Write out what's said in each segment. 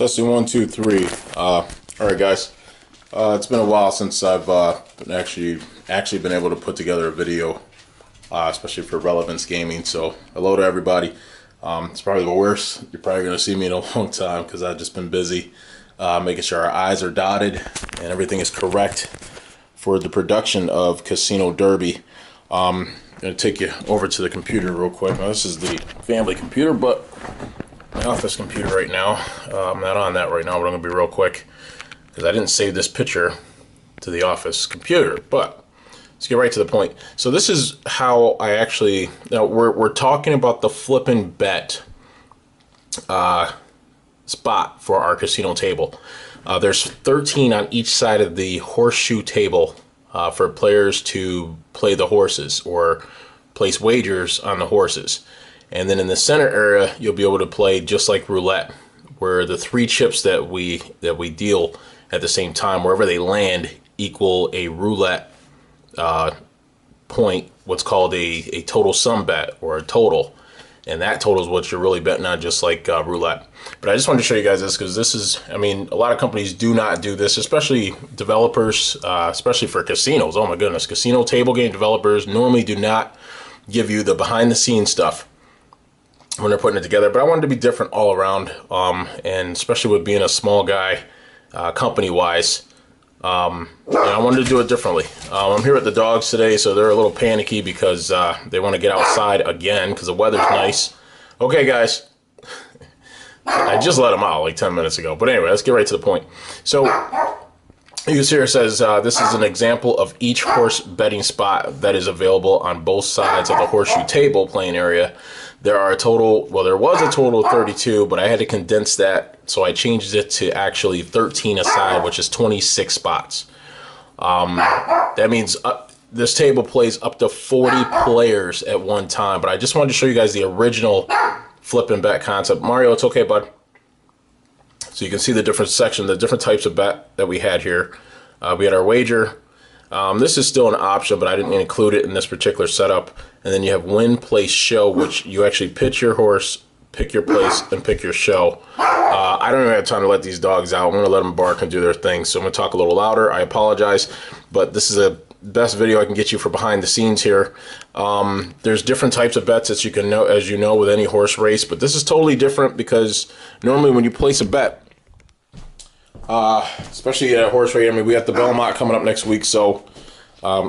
Testing 1, 2, 3. All right, guys. It's been a while since I've actually been able to put together a video, especially for Relevance Gaming. So, hello to everybody. It's probably the worst. You're probably going to see me in a long time because I've just been busy making sure our I's are dotted and everything is correct for the production of Casino Derby. I'm going to take you over to the computer real quick. Now, this is the family computer, but my office computer right now. I'm not on that right now, but I'm going to be real quick because I didn't save this picture to the office computer. But let's get right to the point. So this is how I actually, now we're talking about the flip and bet spot for our casino table. There's 13 on each side of the horseshoe table for players to play the horses or place wagers on the horses. And then in the center area, you'll be able to play just like roulette, where the 3 chips that we deal at the same time, wherever they land, equal a roulette point, what's called a total sum bet or a total. And that total is what you're really betting on, just like roulette. But I just wanted to show you guys this because this is, I mean, a lot of companies do not do this, especially developers, especially for casinos. Oh my goodness, casino table game developers normally do not give you the behind the scenes stuff when they're putting it together. But I wanted to be different all around, and especially with being a small guy, company-wise, and I wanted to do it differently. I'm here with the dogs today, so they're a little panicky because they want to get outside again because the weather's nice. Okay, guys. I just let them out like 10 minutes ago. But anyway, let's get right to the point. So you can see here it says this is an example of each horse betting spot that is available on both sides of the horseshoe table playing area. There are a total, well, there was a total of 32, but I had to condense that, so I changed it to actually 13 aside, which is 26 spots. That means this table plays up to 40 players at one time, but I just wanted to show you guys the original flip and bet concept. Mario, it's okay, bud. So you can see the different section, the different types of bet that we had here. We had our wager. This is still an option, but I didn't include it in this particular setup. And then you have win, place, show, which you actually pitch your horse, pick your place, and pick your show. I don't even have time to let these dogs out. I'm going to let them bark and do their thing. So I'm going to talk a little louder. I apologize, but this is the best video I can get you for behind the scenes here. There's different types of bets as you can know, as you know, with any horse race, but this is totally different because normally when you place a bet, especially at a horse race, I mean, we have the Belmont coming up next week, so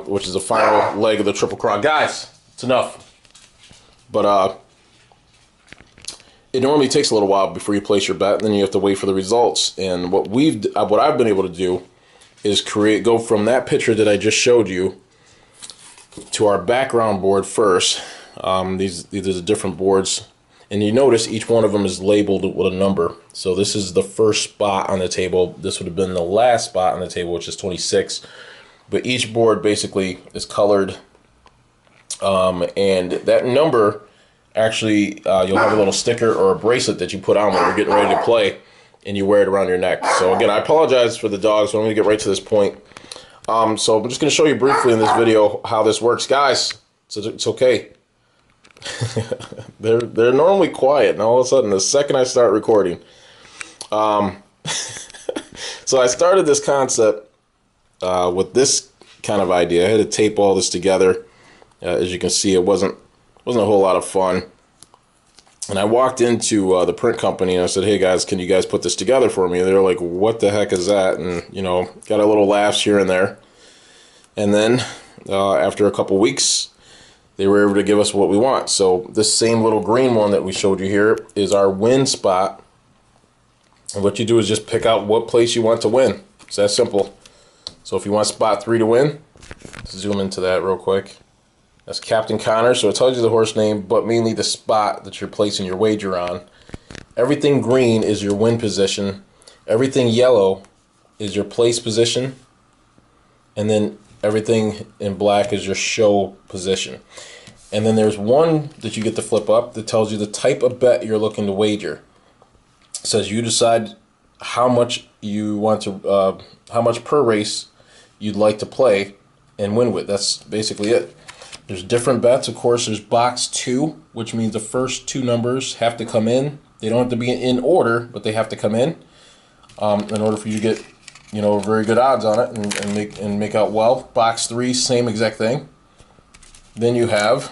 which is the final leg of the Triple Crown. Guys, it's enough. But it normally takes a little while before you place your bet, and then you have to wait for the results. And what I've been able to do is go from that picture that I just showed you to our background board first. These are the different boards, and you notice each one of them is labeled with a number. So this is the first spot on the table. This would have been the last spot on the table, which is 26. But each board basically is colored, and that number actually, you'll have a little sticker or a bracelet that you put on when you're getting ready to play, and you wear it around your neck. So again, I apologize for the dogs, but I'm going to get right to this point. So I'm just going to show you briefly in this video how this works. Guys, it's okay. They're normally quiet, and all of a sudden, the second I start recording. So I started this concept with this kind of idea. I had to tape all this together. As you can see, it wasn't a whole lot of fun. And I walked into the print company and I said, "Hey guys, can you guys put this together for me?" And they were like, "What the heck is that?" And you know, got a little laughs here and there. And then after a couple weeks, they were able to give us what we want. So this same little green one that we showed you here is our win spot. And what you do is just pick out what place you want to win. It's that simple. So if you want spot 3 to win, let's zoom into that real quick. That's Captain Connor, so it tells you the horse name, but mainly the spot that you're placing your wager on. Everything green is your win position. Everything yellow is your place position. And then everything in black is your show position. And then there's one that you get to flip up that tells you the type of bet you're looking to wager. It says you decide how much you want to, how much per race you'd like to play and win with. That's basically it. There's different bets. Of course, there's box 2, which means the first 2 numbers have to come in. They don't have to be in order, but they have to come in. in order for you to get, very good odds on it and make out well. Box 3, same exact thing. Then you have,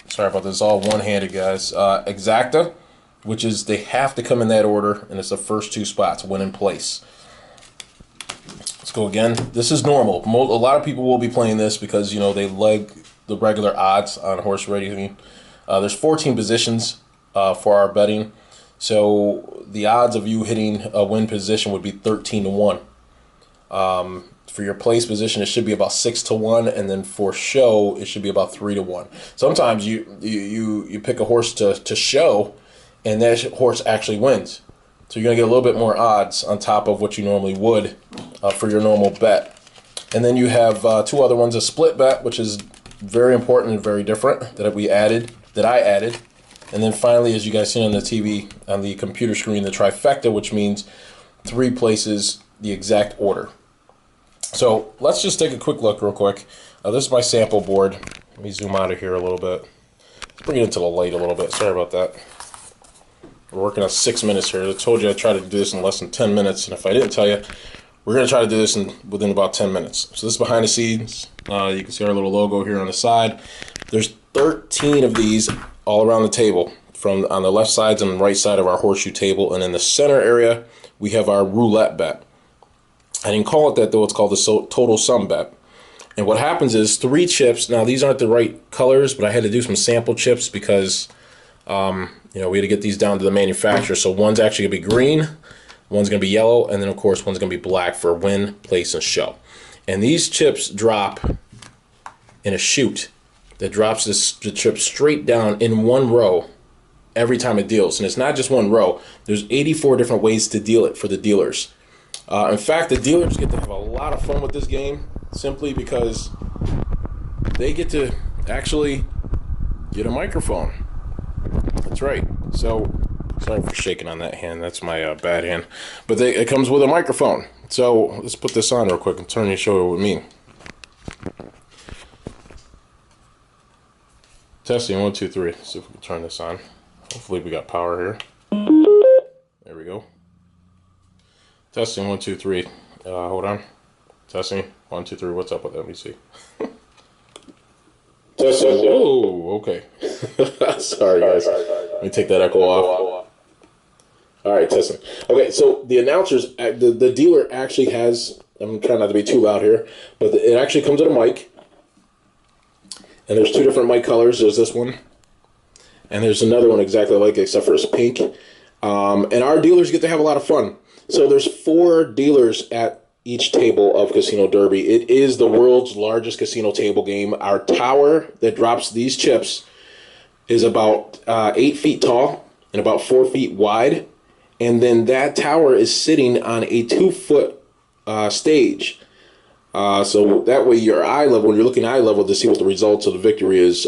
sorry about this, all one-handed, guys. Exacta, which is they have to come in that order, and it's the first 2 spots, win in place. Let's go again. This is normal. A lot of people will be playing this because, they like the regular odds on horse racing. There's 14 positions for our betting. So the odds of you hitting a win position would be 13 to 1. For your place position, it should be about 6 to 1, and then for show, it should be about 3 to 1. Sometimes you pick a horse to show, and that horse actually wins. So you're gonna get a little bit more odds on top of what you normally would for your normal bet. And then you have 2 other ones: a split bet, which is very important and very different that I added. And then finally, as you guys see on the TV, on the computer screen, the trifecta, which means 3 places, the exact order. So let's just take a quick look real quick. This is my sample board. Let me zoom out of here a little bit. Let's bring it into the light a little bit. Sorry about that. We're working on 6 minutes here. I told you I'd try to do this in less than 10 minutes. And if I didn't tell you, we're going to try to do this within about 10 minutes. So this is behind the scenes. You can see our little logo here on the side. There's 13 of these all around the table, from on the left sides and right side of our horseshoe table. And in the center area, we have our roulette bet. I didn't call it that, though. It's called the total sum bet. And what happens is 3 chips. Now, these aren't the right colors, but I had to do some sample chips because, we had to get these down to the manufacturer. So one's actually going to be green, one's going to be yellow, and then, of course, one's going to be black for win, place, and show. And these chips drop in a chute that drops the chip straight down in one row every time it deals. And it's not just one row. There's 84 different ways to deal it for the dealers. In fact, the dealers get to have a lot of fun with this game simply because they get to actually get a microphone. That's right. So, sorry for shaking on that hand. That's my bad hand. But it comes with a microphone. So, let's put this on real quick and turn and show you what I mean. Testing, 1, 2, 3. See if we can turn this on. Hopefully we got power here. There we go. Testing, 1, 2, 3. Hold on. Testing, 1, 2, 3. What's up with that? Let me see. Testing. Oh, okay. Sorry, guys. Let me take that echo off. All right, testing. Okay, so the announcers, the dealer actually has, I'm trying not to be too loud here, but it actually comes with a mic. And there's 2 different mic colors. There's this one, and there's another one exactly like it, except for it's pink. And our dealers get to have a lot of fun. So there's 4 dealers at each table of Casino Derby. It is the world's largest casino table game. Our tower that drops these chips is about 8 feet tall and about 4 feet wide. And then that tower is sitting on a 2-foot stage. So that way your eye level, when you're looking eye level to see what the results of the victory is,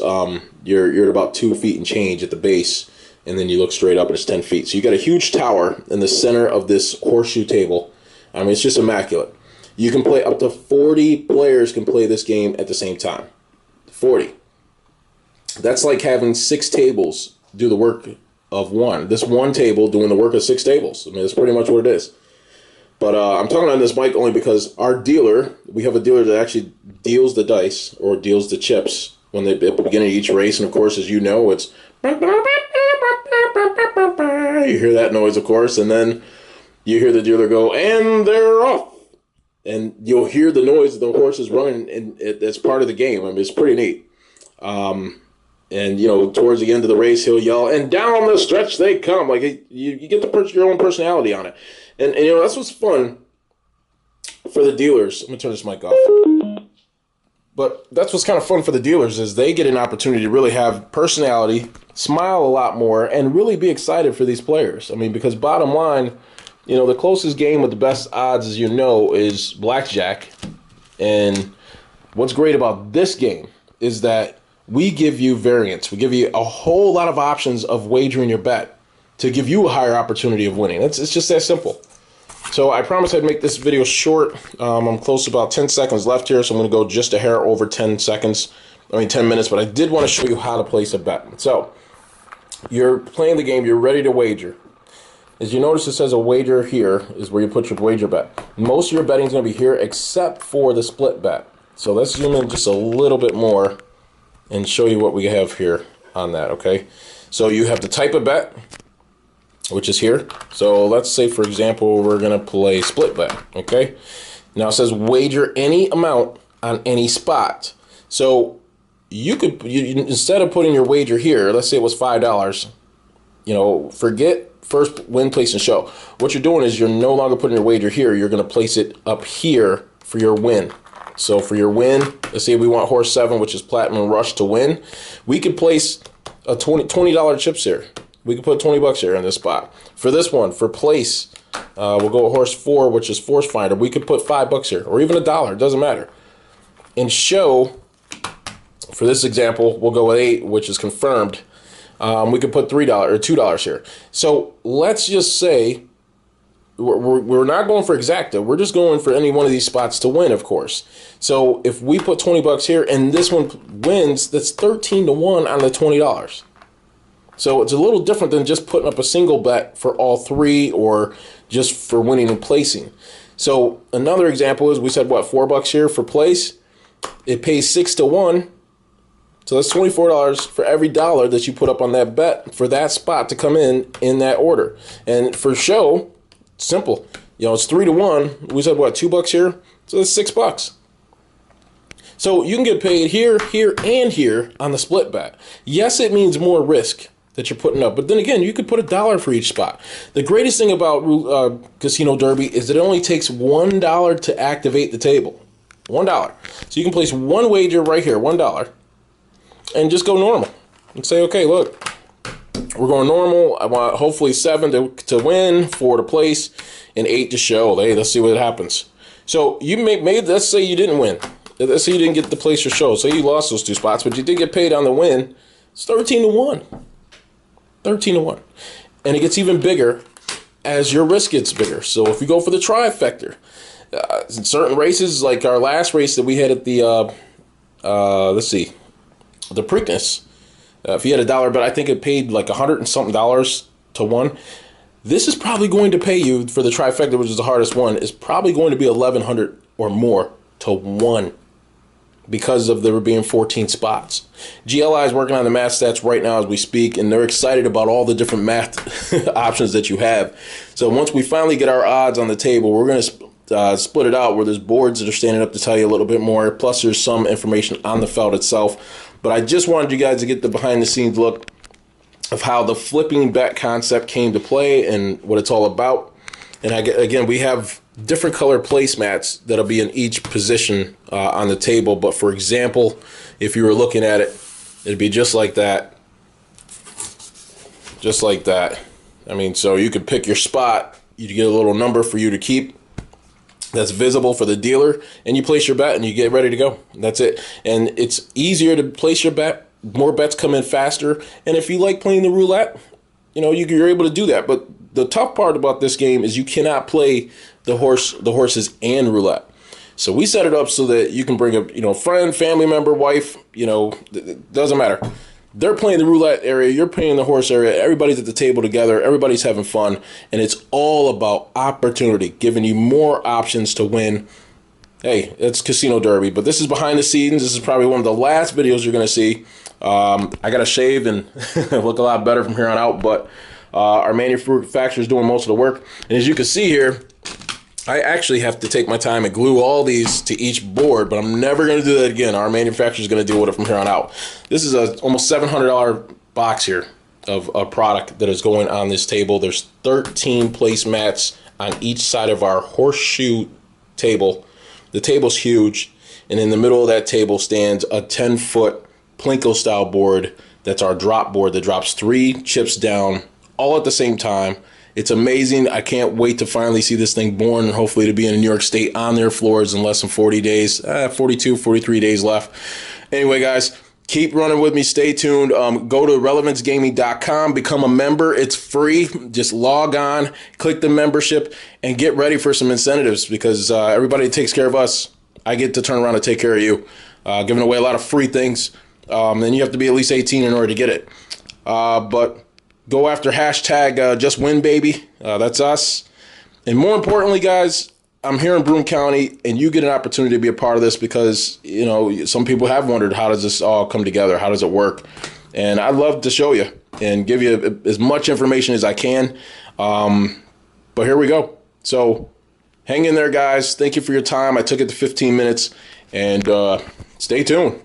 you're at about 2 feet and change at the base, and then you look straight up and it's 10 feet. So you got a huge tower in the center of this horseshoe table. I mean, it's just immaculate. You can play up to 40 players can play this game at the same time. 40. That's like having 6 tables do the work of one. This one table doing the work of 6 tables. I mean, that's pretty much what it is. But I'm talking on this mic only because our dealer, we have a dealer that actually deals the dice or deals the chips when they at the beginning of each race. And of course, as you know, it's you hear that noise, of course, and then you hear the dealer go, and they're off. And you'll hear the noise of the horses running, and it's part of the game. I mean, it's pretty neat. And, you know, towards the end of the race, he'll yell, and down the stretch they come. Like, you get your own personality on it. And, you know, that's what's fun for the dealers. Let me turn this mic off. But that's what's kind of fun for the dealers is they get an opportunity to really have personality, smile a lot more, and really be excited for these players. I mean, because bottom line, you know, the closest game with the best odds, as you know, is blackjack. And what's great about this game is that we give you variance. We give you a whole lot of options of wagering your bet to give you a higher opportunity of winning. It's just that simple. So I promised I'd make this video short. I'm close to about 10 seconds left here, so I'm going to go just a hair over 10 minutes, but I did want to show you how to place a bet. So you're playing the game, you're ready to wager. is you notice it says a wager here is where you put your wager bet. Most of your betting is going to be here except for the split bet. So let's zoom in just a little bit more and show you what we have here on that, okay? So you have the type of bet, which is here. So let's say, for example, we're going to play split bet, okay? Now it says wager any amount on any spot. So you could, instead of putting your wager here, let's say it was $5, forget first win, place, and show. What you're doing is you're no longer putting your wager here. You're going to place it up here for your win. So for your win, let's say we want horse 7, which is Platinum Rush, to win. We could place a $20 chips here. We could put $20 here in this spot. For this one, for place, we'll go with horse 4, which is Force Finder. We could put $5 here, or even $1. It doesn't matter. And show, for this example, we'll go with 8, which is confirmed. We could put $3 or $2 here. So let's just say we're not going for exacta. We're just going for any one of these spots to win, of course. So if we put $20 here and this one wins, that's 13 to 1 on the $20. So it's a little different than just putting up a single bet for all 3 or just for winning and placing. So another example is we said, what, $4 here for place? It pays 6 to 1. So that's $24 for every dollar that you put up on that bet for that spot to come in that order. And for show, simple. It's 3 to 1. We said, what, $2 here? So that's $6. So you can get paid here, here, and here on the split bet. Yes, it means more risk that you're putting up. But then again, you could put $1 for each spot. The greatest thing about Casino Derby is that it only takes $1 to activate the table. $1. So you can place one wager right here, $1, and just go normal. And say, okay, look, we're going normal. I want hopefully 7 to win, 4 to place, and 8 to show. Hey, let's see what happens. So you made, let's say you didn't win. Let's say you didn't get the place or show. Say you lost those 2 spots, but you did get paid on the win. It's 13 to 1. 13 to 1. And it gets even bigger as your risk gets bigger. So if you go for the trifecta, in certain races, like our last race that we had at the, let's see, the Preakness, if you had $1 bet, I think it paid like $100 and something to 1. This is probably going to pay you for the trifecta, which is the hardest one, is probably going to be $1,100 or more to 1. Because of there being 14 spots. GLI is working on the math stats right now as we speak, and they're excited about all the different math options that you have. So once we finally get our odds on the table, we're going to split it out where there's boards that are standing up to tell you a little bit more, plus there's some information on the felt itself. But I just wanted you guys to get the behind-the-scenes look of how the flipping bet concept came to play and what it's all about. And again, we have different color placemats that'll be in each position on the table. But for example, if you were looking at it, it'd be just like that. Just like that. I mean, so you could pick your spot. You get a little number for you to keep that's visible for the dealer, and you place your bet and you get ready to go. That's it. And it's easier to place your bet. More bets come in faster. And if you like playing the roulette, you're able to do that. But the tough part about this game is you cannot play the horses and roulette. So we set it up so that you can bring a friend, family member, wife, it doesn't matter. They're playing the roulette area, you're playing the horse area, everybody's at the table together, everybody's having fun, and it's all about opportunity, giving you more options to win. Hey, it's Casino Derby, but this is behind the scenes. This is probably one of the last videos you're going to see. I got to shave and look a lot better from here on out, but our manufacturer is doing most of the work. And as you can see here, I actually have to take my time and glue all these to each board, but I'm never going to do that again. Our manufacturer is going to deal with it from here on out. This is a almost $700 box here of a product that is going on this table. There's 13 placemats on each side of our horseshoe table. The table's huge, and in the middle of that table stands a 10-foot Plinko style board. That's our drop board that drops 3 chips down all at the same time. It's amazing. I can't wait to finally see this thing born and hopefully to be in New York State on their floors in less than 40 days. 42, 43 days left. Anyway, guys, keep running with me. Stay tuned. Go to relevancegaming.com. Become a member. It's free. Just log on, click the membership, and get ready for some incentives because everybody takes care of us. I get to turn around and take care of you. Giving away a lot of free things. And you have to be at least 18 in order to get it. But Go after hashtag just win, baby. That's us. And more importantly, guys, I'm here in Broome County, and you get an opportunity to be a part of this because, you know, some people have wondered, how does this all come together? How does it work? And I'd love to show you and give you as much information as I can. But here we go. So hang in there, guys. Thank you for your time. I took it to 15 minutes, and stay tuned.